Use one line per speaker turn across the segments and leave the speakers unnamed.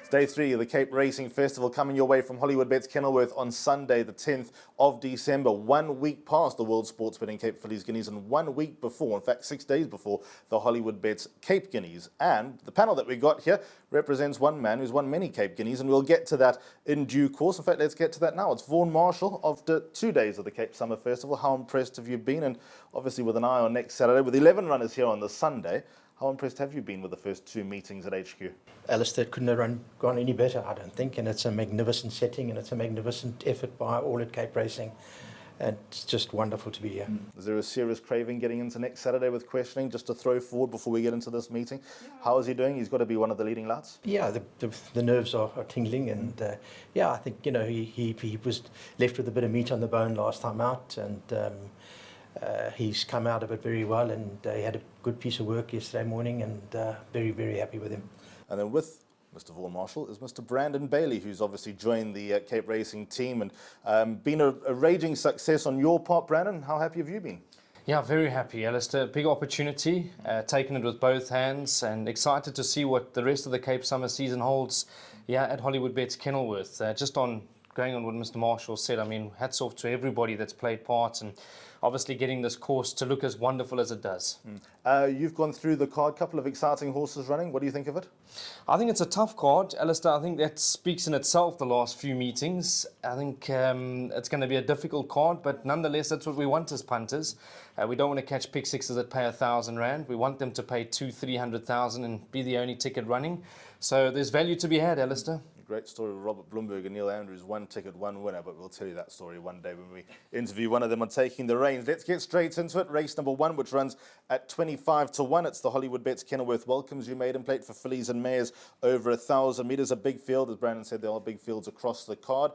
It's day 3 of the Cape Racing Festival coming your way from Hollywood Bets Kenilworth on Sunday, the 10th of December. 1 week past the World Sports Betting Cape Fillies Guineas and 1 week before, in fact 6 days before, the Hollywood Bets Cape Guineas. And the panel that we got here represents one man who's won many Cape Guineas, and we'll get to that in due course. In fact, let's get to that now. It's Vaughan Marshall. After 2 days of the Cape Summer Festival, how impressed have you been? And obviously with an eye on next Saturday, with 11 runners here on the Sunday, how impressed have you been with the first 2 meetings at HQ?
Alistair couldn't have gone any better, I don't think, and it's a magnificent setting and it's a magnificent effort by all at Cape Racing. And it's just wonderful to be here.
Is there a serious craving getting into next Saturday with questioning, just to throw forward before we get into this meeting? Yeah. How is he doing? He's got to be one of the leading lads.
Yeah, the nerves are tingling, and yeah, I think he was left with a bit of meat on the bone last time out, and he's come out of it very well, and he had a good piece of work yesterday morning, and very, very happy with him.
And then with Mr. Vaughan Marshall is Mr. Brandon Bailey, who's obviously joined the Cape Racing team and been a raging success on your part. Brandon, how happy have you been?
Yeah, very happy, Alistair. Big opportunity, taking it with both hands, and excited to see what the rest of the Cape Summer season holds. Yeah, at Hollywood Bets Kenilworth. Going on what Mr. Marshall said, I mean, hats off to everybody that's played part, and obviously getting this course to look as wonderful as it does.
You've gone through the card, couple of exciting horses running. What do you think of it?
I think it's a tough card, Alistair. I think that speaks in itself, the last few meetings. I think it's going to be a difficult card, but nonetheless, that's what we want as punters. We don't want to catch pick sixes that pay R1,000. We want them to pay 200,000-300,000 and be the only ticket running. So there's value to be had, Alistair.
Great story with Robert Bloomberg and Neil Andrews, 1 ticket, 1 winner, but we'll tell you that story one day when we interview one of them on taking the reins. Let's get straight into it. Race number 1, which runs at 25-1. It's the Hollywood Bets Kenilworth welcomes you Maiden Plate for fillies and mares over 1,000 metres. A big field, as Brandon said, there are big fields across the card.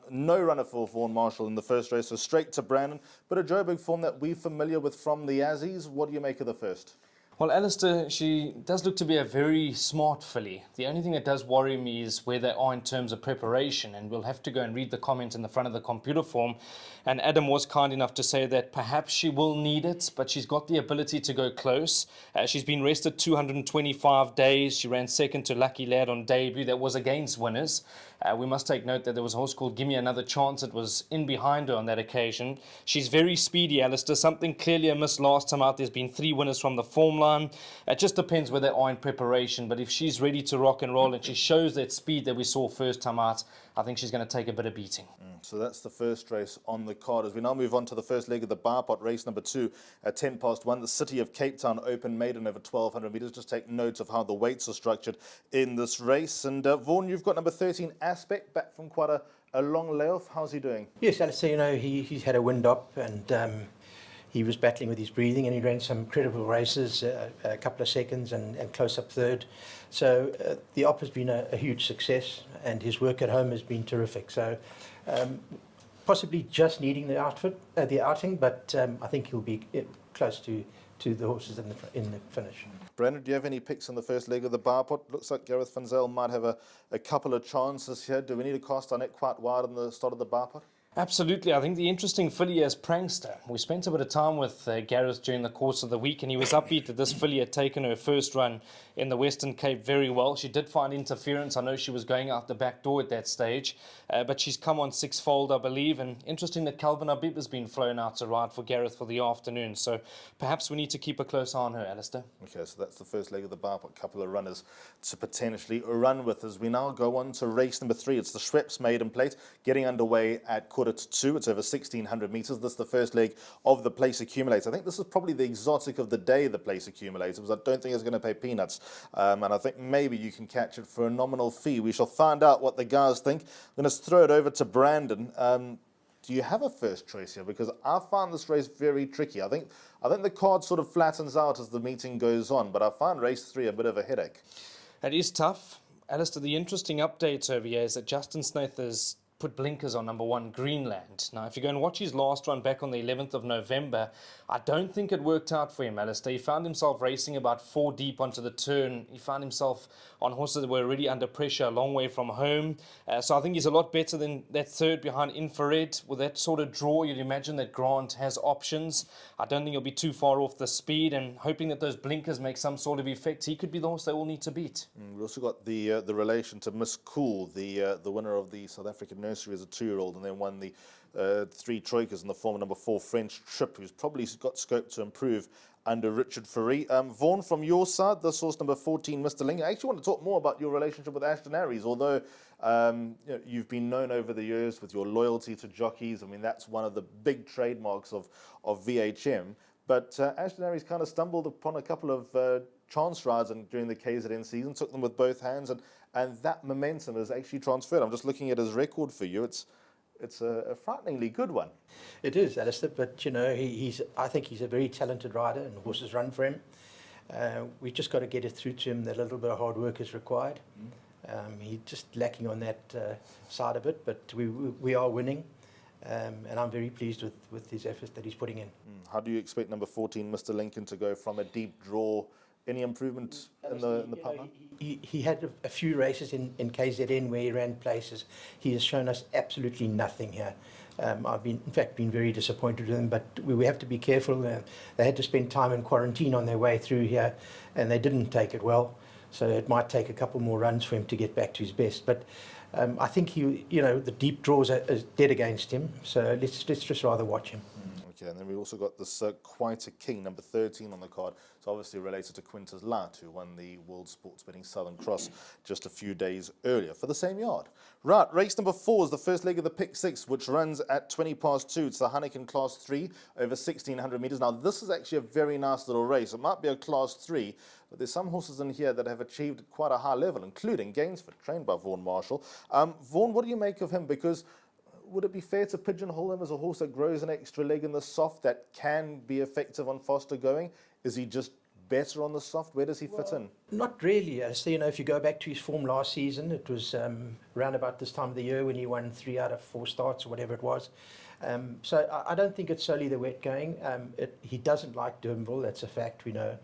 No runner for Vaughan Marshall in the first race, so straight to Brandon. But a Joburg form that we're familiar with from the Aussies. What do you make of the first?
Well, Alistair, she does look to be a very smart filly. The only thing that does worry me is where they are in terms of preparation, and we'll have to go and read the comment in the front of the computer form. And Adam was kind enough to say that perhaps she will need it, but she's got the ability to go close. She's been rested 225 days. She ran second to Lucky Lad on debut. That was against winners. We must take note that there was a horse called Gimme Another Chance that was in behind her on that occasion. She's very speedy, Alistair. Something clearly amiss last time out. There's been 3 winners from the form line. It just depends where they are in preparation. But if she's ready to rock and roll and she shows that speed that we saw first time out, I think she's going to take a bit of beating.
So that's the first race on the card. As we now move on to the first leg of the bar pot, race number 2 at 1. The City of Cape Town Open Maiden over 1,200 metres. Just take note of how the weights are structured in this race. And Vaughan, you've got number 13, Aspect, back from quite a long layoff. How's he doing?
Yes, Alistair, he's had a wind up, and he was battling with his breathing, and he ran some credible races, a couple of seconds and close up third. So the op has been a huge success, and his work at home has been terrific. So possibly just needing the outing, but I think he'll be close to the horses in the finish.
Brandon, do you have any picks in the first leg of the bar pot? Looks like Gareth Van Zyl might have a couple of chances here. Do we need to cast our net quite wide on the start of the bar pot?
Absolutely. I think the interesting filly is Prankster. We spent a bit of time with Gareth during the course of the week, and he was upbeat that this filly had taken her first run in the Western Cape very well. She did find interference. I know she was going out the back door at that stage, but she's come on 6-fold, I believe. And interesting that Calvin Habib has been flown out to ride for Gareth for the afternoon. So perhaps we need to keep a close eye on her, Alistair.
Okay, so that's the first leg of the bar pot. Couple of runners to potentially run with as we now go on to race number 3. It's the Schweppes Maiden Plate, getting underway at 1:45. It's over 1,600 metres. This is the first leg of the Place Accumulator. I think this is probably the exotic of the day, the Place Accumulator, because I don't think it's going to pay peanuts. And I think maybe you can catch it for a nominal fee. We shall find out what the guys think. I'm going to throw it over to Brandon. Do you have a first choice here? Because I find this race very tricky. I think the card sort of flattens out as the meeting goes on, but I find race 3 a bit of a headache.
It is tough. Alistair, the interesting update over here is that Justin Snaith has put blinkers on number 1, Greenland. Now, if you go and watch his last run back on the 11th of November, I don't think it worked out for him, Alistair. He found himself racing about 4 deep onto the turn. He found himself on horses that were already under pressure a long way from home. So I think he's a lot better than that third behind Infrared. With that sort of draw, you'd imagine that Grant has options. I don't think he'll be too far off the speed, and hoping that those blinkers make some sort of effect, he could be the horse they all need to beat.
We also got the relation to Miss Cool, the winner of the South African Nursery as a 2-year-old, and then won the 3 troikas in the form of number 4 French Trip, who's probably got scope to improve under Richard Fourie. Vaughan, from your side, this horse number 14, Mr. Ling. I actually want to talk more about your relationship with Ashton Aries, although you've been known over the years with your loyalty to jockeys. I mean, that's one of the big trademarks of VHM. But Ashton Aries kind of stumbled upon a couple of chance rides during the KZN season, took them with both hands, and that momentum has actually transferred. I'm just looking at his record for you. It's a frighteningly good one.
It is, Alistair, but you know, I think he's a very talented rider, and horses run for him. We've just got to get it through to him that a little bit of hard work is required. He's just lacking on that side of it, but we are winning, and I'm very pleased with his efforts that he's putting in.
How do you expect number 14, Mr. Lincoln, to go from a deep draw? Any improvement in the pipeline?
He had a few races in KZN where he ran places. He has shown us absolutely nothing here. I've in fact been very disappointed with him, but we have to be careful. They had to spend time in quarantine on their way through here, and they didn't take it well. So it might take a couple more runs for him to get back to his best. But I think the deep draws are dead against him. So let's just rather watch him.
Okay, and then we also got this Quite a King, number 13 on the card. It's obviously related to Quintus Lat, who won the World Sports Betting Southern Cross just a few days earlier for the same yard. Right, race number 4 is the first leg of the Pick 6, which runs at 2. It's the Hkin Class 3 over 1,600 metres. Now, this is actually a very nice little race. It might be a Class 3, but there's some horses in here that have achieved quite a high level, including Gainsford, trained by Vaughan Marshall. Vaughan, what do you make of him? Because would it be fair to pigeonhole him as a horse that grows an extra leg in the soft that can be effective on faster going? Is he just better on the soft? Where does he fit in?
Not really. So, if you go back to his form last season, it was around about this time of the year when he won 3 out of 4 starts or whatever it was. So I don't think it's solely the wet going. He doesn't like Durbanville, that's a fact, we know.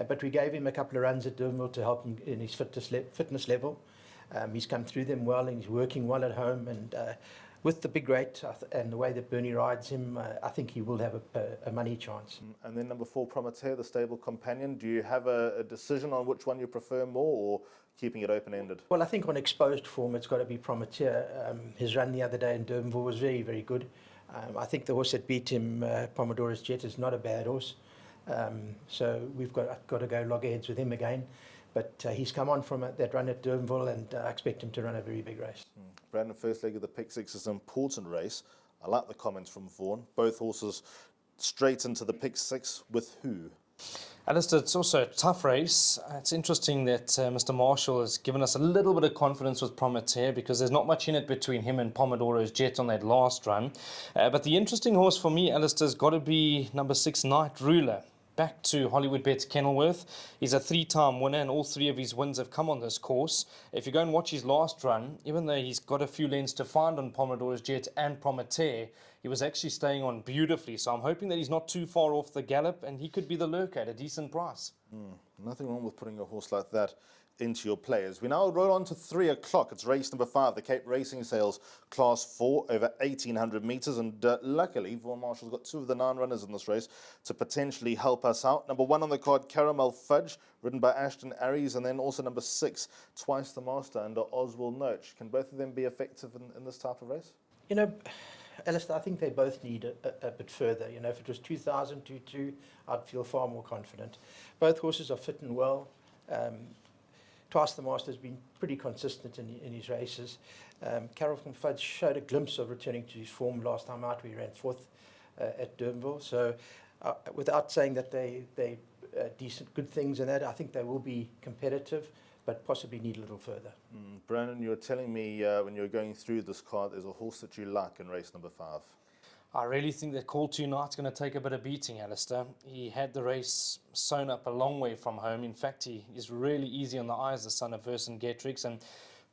But we gave him a couple of runs at Durbanville to help him in his fitness level. He's come through them well, and he's working well at home, and with the big rate and the way that Bernie rides him, I think he will have a money chance.
And then number 4, Prometea, the stable companion. Do you have a decision on which one you prefer more, or keeping it open-ended?
Well, I think on exposed form, it's got to be Prometea. His run the other day in Durbanville was very, very good. I think the horse that beat him, Pomodore's Jet, is not a bad horse. So we've got to go loggerheads with him again. But he's come on from that run at Durbanville, and I expect him to run a very big race.
Brandon, first leg of the Pick 6 is an important race. I like the comments from Vaughan. Both horses straight into the Pick 6 with who?
Alistair, it's also a tough race. It's interesting that Mr. Marshall has given us a little bit of confidence with Prometea, because there's not much in it between him and Pomodore's Jet on that last run. But the interesting horse for me, Alistair, has got to be number 6, Night Ruler. Back to Hollywood Bets Kenilworth. He's a 3-time winner, and all 3 of his wins have come on this course. If you go and watch his last run, even though he's got a few lengths to find on Pomodore's Jet and Prometea, he was actually staying on beautifully. So I'm hoping that he's not too far off the gallop, and he could be the lurker at a decent price.
Nothing wrong with putting a horse like that into your players. We now roll on to 3 o'clock. It's race number 5, the Cape Racing Sales Class 4 over 1,800 metres. And luckily, Vaughan Marshall's got 2 of the 9 runners in this race to potentially help us out. Number 1 on the card, Caramel Fudge, ridden by Ashton Aries. And then also number 6, Twice the Master, under Oswald Noach. Can both of them be effective in this type of race?
Alistair, I think they both need a bit further. If it was 2,000, 2,2, I'd feel far more confident. Both horses are fit and well. Twice the Master has been pretty consistent in his races. Carol Fudge showed a glimpse of returning to his form last time out, where he ran 4th at Durbanville. So without saying that they decent, good things and that, I think they will be competitive, but possibly need a little further.
Brandon, you were telling me when you were going through this card, there's a horse that you like in race number 5.
I really think that Call 2 Night's going to take a bit of beating, Alistair. He had the race sewn up a long way from home. In fact, he is really easy on the eyes, the son of Verson Getrix. And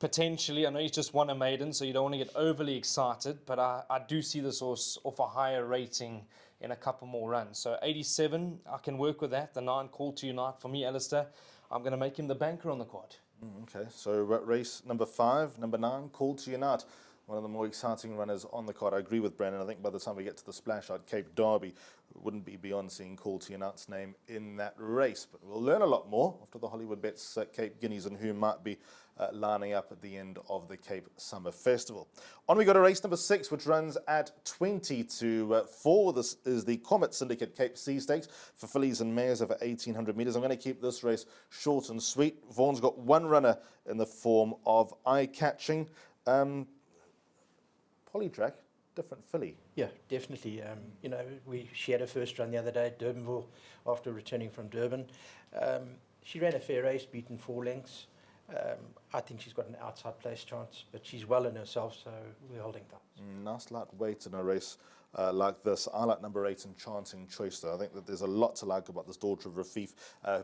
potentially, I know he's just won a maiden, so you don't want to get overly excited, but I do see this horse off a higher rating in a couple more runs. So 87, I can work with that. The 9, Call to Unite. For me, Alistair, I'm going to make him the banker on the quad.
Okay, so race number 5, number 9, Call to Unite. One of the more exciting runners on the card. I agree with Brandon. I think by the time we get to the splash at Cape Derby, it wouldn't be beyond seeing Call to Unite's name in that race. But we'll learn a lot more after the Hollywood Bets Cape Guineas and who might be lining up at the end of the Cape Summer Festival. On we go to race number 6, which runs at 20 to 4. This is the Comet Syndicate Cape Sea Stakes for fillies and mares over 1,800 metres. I'm going to keep this race short and sweet. Vaughan's got one runner in the form of Eye-Catching. Polytrack, different filly.
Yeah, definitely. You know, she had her first run the other day at Durbanville after returning from Durban. She ran a fair race, beaten 4 lengths. I think she's got an outside place chance, but she's well in herself, so we're holding tight.
Nice light weight in a race like this. I like number 8, Enchanting Choice, though. I think that there's a lot to like about this daughter of Rafif.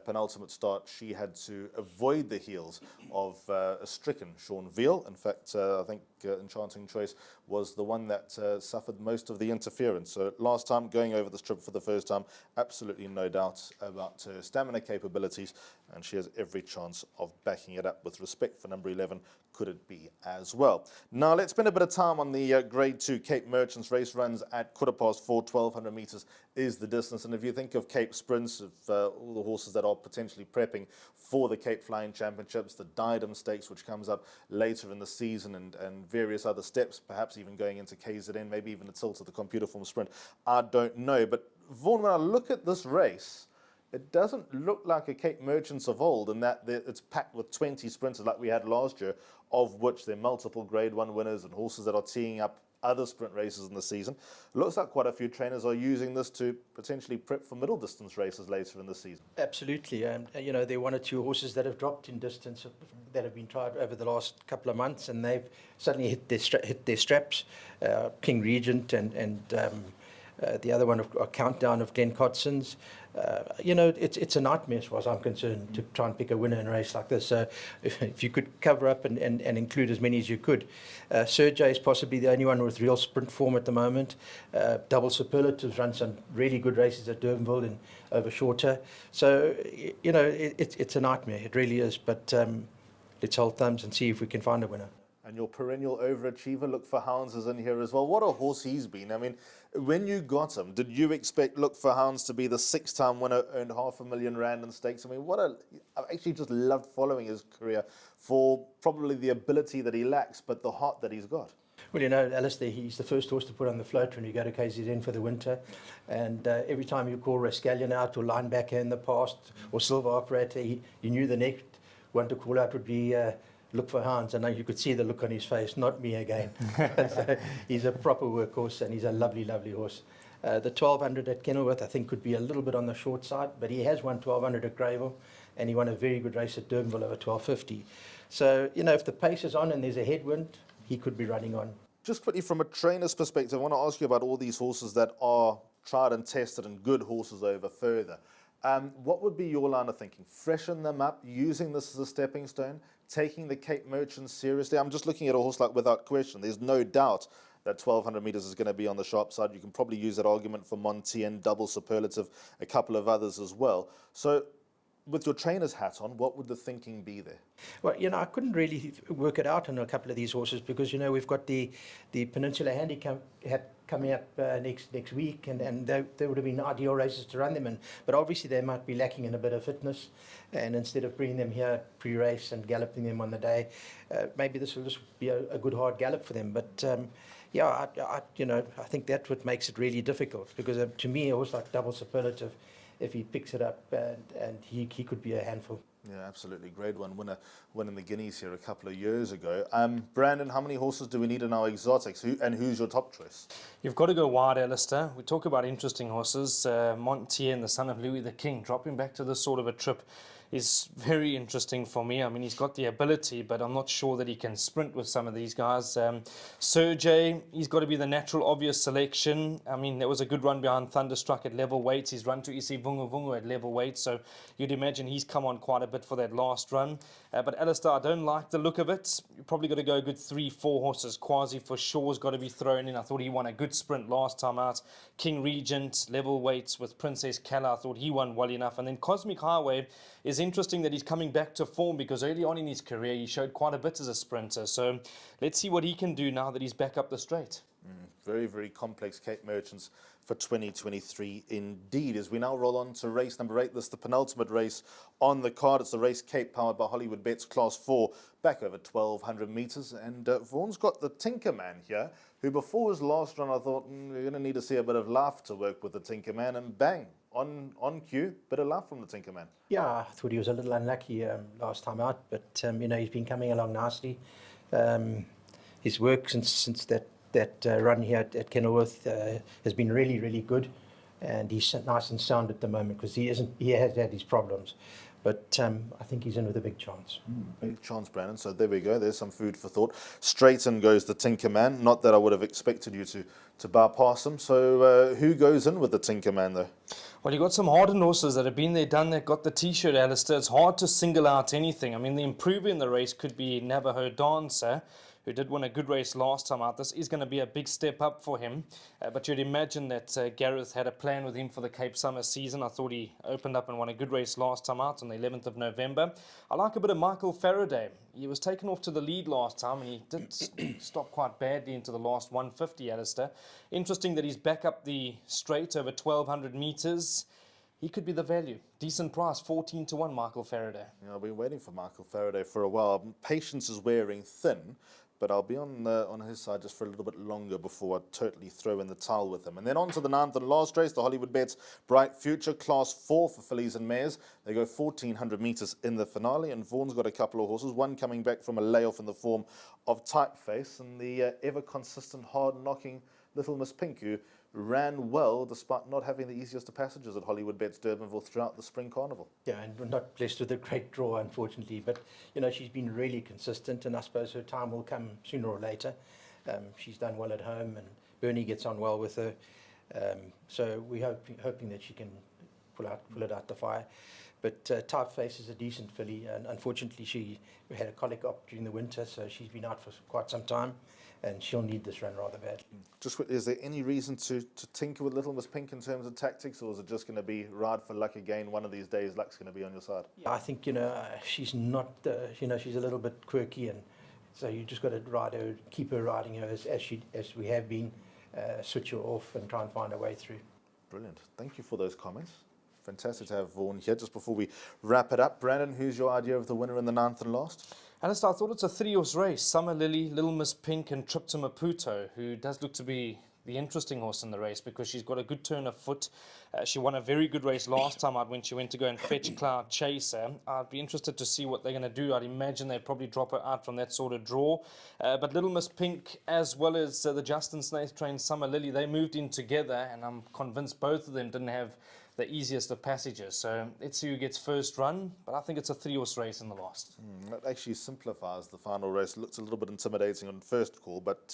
Penultimate start, she had to avoid the heels of a stricken Sean Veal. In fact, I think Enchanting Choice was the one that suffered most of the interference. So last time, going over this trip for the first time, absolutely no doubt about her stamina capabilities, and she has every chance of backing it up. With respect for number 11, could it be as well? Now let's spend a bit of time on the Grade 2 Cape Merchants race. Runs at 4:15, 1,200 metres is the distance. And if you think of Cape Sprints, of all the horses that are potentially prepping for the Cape Flying Championships, the Diadem Stakes, which comes up later in the season, and various other steps, perhaps even going into KZN, maybe even a tilt of the computer form sprint, I don't know. But Vaughan, when I look at this race, it doesn't look like a Cape Merchants of old, in that it's packed with 20 sprinters like we had last year, of which there are multiple Grade 1 winners and horses that are teeing up other sprint races in the season. Looks like quite a few trainers are using this to potentially prep for middle distance races later in the season.
Absolutely. You know, there are 1 or 2 horses that have dropped in distance that have been tried over the last couple of months, and they've suddenly hit their straps. King Regent and the other one, a Countdown of Glenn Cotson's. You know, it's a nightmare as far as I'm concerned to try and pick a winner in a race like this. So if you could cover up and include as many as you could. Sergey is possibly the only one with real sprint form at the moment. Double Superlatives run some really good races at Durbanville and over shorter. So, you know, it's a nightmare. It really is. But let's hold thumbs and see if we can find a winner.
And your perennial overachiever, Look for Hounds, is in here as well. What a horse he's been. I mean, when you got him, did you expect Look for Hounds to be the 6-time winner, earned R500,000 in stakes? I mean, I've actually just loved following his career for probably the ability that he lacks, but the heart that he's got.
Well, you know, Alistair, he's the first horse to put on the float when you go to KZN for the winter. And every time you call Rascallion out, or Linebacker in the past, or Silver Operator, you knew the next one to call out would be Look for Hounds. And you could see the look on his face, not me again. So he's a proper workhorse, and he's a lovely, lovely horse. The 1,200 at Kenilworth, I think, could be a little bit on the short side, but he has won 1,200 at Greyville, and he won a very good race at Durbanville over 1,250. So, you know, if the pace is on and there's a headwind, he could be running on.
Just quickly, from a trainer's perspective, I want to ask you about all these horses that are tried and tested and good horses over further. What would be your line of thinking? Freshen them up, using this as a stepping stone, taking the Cape Merchants seriously? I'm just looking at a horse like Without Question. There's no doubt that 1,200 metres is going to be on the sharp side. You can probably use that argument for Montien, Double Superlative, a couple of others as well. So with your trainer's hat on, what would the thinking be there?
Well, you know, I couldn't really work it out on a couple of these horses because, you know, we've got the Peninsula Handicap coming up next week, and they would have been ideal races to run them in. But obviously they might be lacking in a bit of fitness, and instead of bringing them here pre-race and galloping them on the day, maybe this will just be a good hard gallop for them. But yeah, I think that's what makes it really difficult, because to me, a horse like Double Superlative, if he picks it up, and he could be a handful.
Yeah, absolutely. Grade 1 winner, winning the Guineas here a couple of years ago. Brandon, how many horses do we need in our exotics? Who's your top choice?
You've got to go wide, Alistair. We talk about interesting horses. Montien, the son of Louis the King, dropping back to this sort of a trip is very interesting for me. I mean, he's got the ability, but I'm not sure that he can sprint with some of these guys. Sergey, he's got to be the natural, obvious selection. I mean, there was a good run behind Thunderstruck at level weights. He's run to EC Vunga Vunga at level weight, so you'd imagine he's come on quite a bit for that last run. But Alistair, I don't like the look of it. You're probably got to go a good 3-4 horses. Quasi for sure has got to be thrown in. I thought he won a good sprint last time out. King Regent, level weights with Princess Kala. I thought he won well enough. And then Cosmic Highway is interesting that he's coming back to form, because early on in his career he showed quite a bit as a sprinter. So let's see what he can do now that he's back up the straight.
Very, very complex Cape Merchants for 2023 indeed. As we now roll on to race number 8, this is the penultimate race on the card. It's the race Cape, powered by Hollywood Bets, Class 4, back over 1,200 metres. And Vaughan's got the Tinker Man here, who before his last run I thought, we're going to need to see a bit of laugh to work with the Tinker Man, and bang, on cue, bit of laugh from the Tinker Man.
Yeah, I thought he was a little unlucky last time out, but he's been coming along nicely. His work since that run here at Kenilworth has been really, really good, and he's nice and sound at the moment, because he has had his problems, but I think he's in with a big chance.
Big chance, Brandon. So there we go. There's some food for thought. Straight in goes the Tinker Man. Not that I would have expected you to bypass him. So who goes in with the Tinker Man, though?
Well, you got some hardened horses that have been there, done that, got the T-shirt, Alistair. It's hard to single out anything. I mean, the improver in the race could be Navajo Dancer, who did win a good race last time out. This is going to be a big step up for him. But you'd imagine that Gareth had a plan with him for the Cape Summer season. I thought he opened up and won a good race last time out on the 11th of November. I like a bit of Michael Faraday. He was taken off to the lead last time, and he did stop quite badly into the last 150, Alistair. Interesting that he's back up the straight over 1,200 metres. He could be the value. Decent price, 14 to 1, Michael Faraday.
Yeah, I've been waiting for Michael Faraday for a while. Patience is wearing thin, but I'll be on his side just for a little bit longer before I totally throw in the towel with him. And then on to the 9th and last race, the Hollywood Bets Bright Future, Class 4 for fillies and mares. They go 1,400 metres in the finale, and Vaughan's got a couple of horses, one coming back from a layoff in the form of Typeface, and the ever-consistent, hard-knocking Little Miss Pink, who ran well despite not having the easiest of passages at Hollywood Bets Durbanville throughout the Spring Carnival.
Yeah, and we're not blessed with a great draw, unfortunately, but she's been really consistent, and I suppose her time will come sooner or later. She's done well at home, and Bernie gets on well with her, so we're hoping that she can pull it out the fire. But Typeface is a decent filly, and unfortunately she had a colic op during the winter, so she's been out for quite some time, and she'll need this run rather badly.
Is there any reason to tinker with Little Miss Pink in terms of tactics, or is it just going to be ride for luck again? One of these days, luck's going to be on your side.
Yeah, I think she's not. She's a little bit quirky, and so you just got to ride her, keep her riding her as we have been. Switch her off and try and find a way through.
Brilliant. Thank you for those comments. Fantastic to have Vaughan here. Just before we wrap it up, Brandon, who's your idea of the winner in the 9th and last?
Alistair, I thought it's a 3-horse race. Summer Lily, Little Miss Pink, and Trip to Maputo, who does look to be the interesting horse in the race, because she's got a good turn of foot. She won a very good race last time out when she went to go and fetch Cloud Chaser. I'd be interested to see what they're going to do. I'd imagine they'd probably drop her out from that sort of draw. But Little Miss Pink, as well as the Justin Snaith trained Summer Lily, they moved in together, and I'm convinced both of them didn't have the easiest of passages. So let's see who gets first run, but I think it's a 3-horse race in the last.
That actually simplifies the final race. It looks a little bit intimidating on first call, but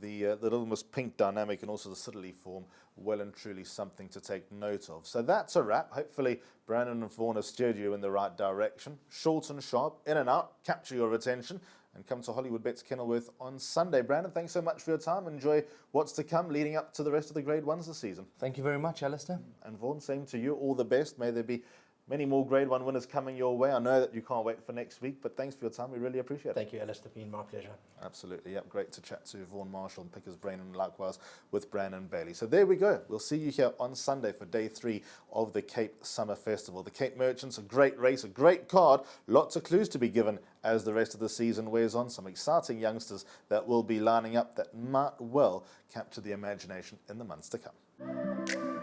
the Little Miss Pink dynamic and also the Siddeley form, well and truly something to take note of. So that's a wrap. Hopefully Brandon and Vaughan have steered you in the right direction. Short and sharp, in and out, capture your attention, and come to Hollywood Bets Kenilworth on Sunday. Brandon, thanks so much for your time. Enjoy what's to come leading up to the rest of the Grade 1s this season.
Thank you very much, Alistair.
And Vaughan, same to you. All the best. May there be many more Grade 1 winners coming your way. I know that you can't wait for next week, but thanks for your time. We really appreciate it.
Thank you, Alistair. Been my pleasure.
Absolutely. Yep. Great to chat to Vaughan Marshall and Pickers Brain, and likewise with Brandon Bailey. So there we go. We'll see you here on Sunday for day 3 of the Cape Summer Festival. The Cape Merchants, a great race, a great card. Lots of clues to be given as the rest of the season wears on. Some exciting youngsters that will be lining up that might well capture the imagination in the months to come.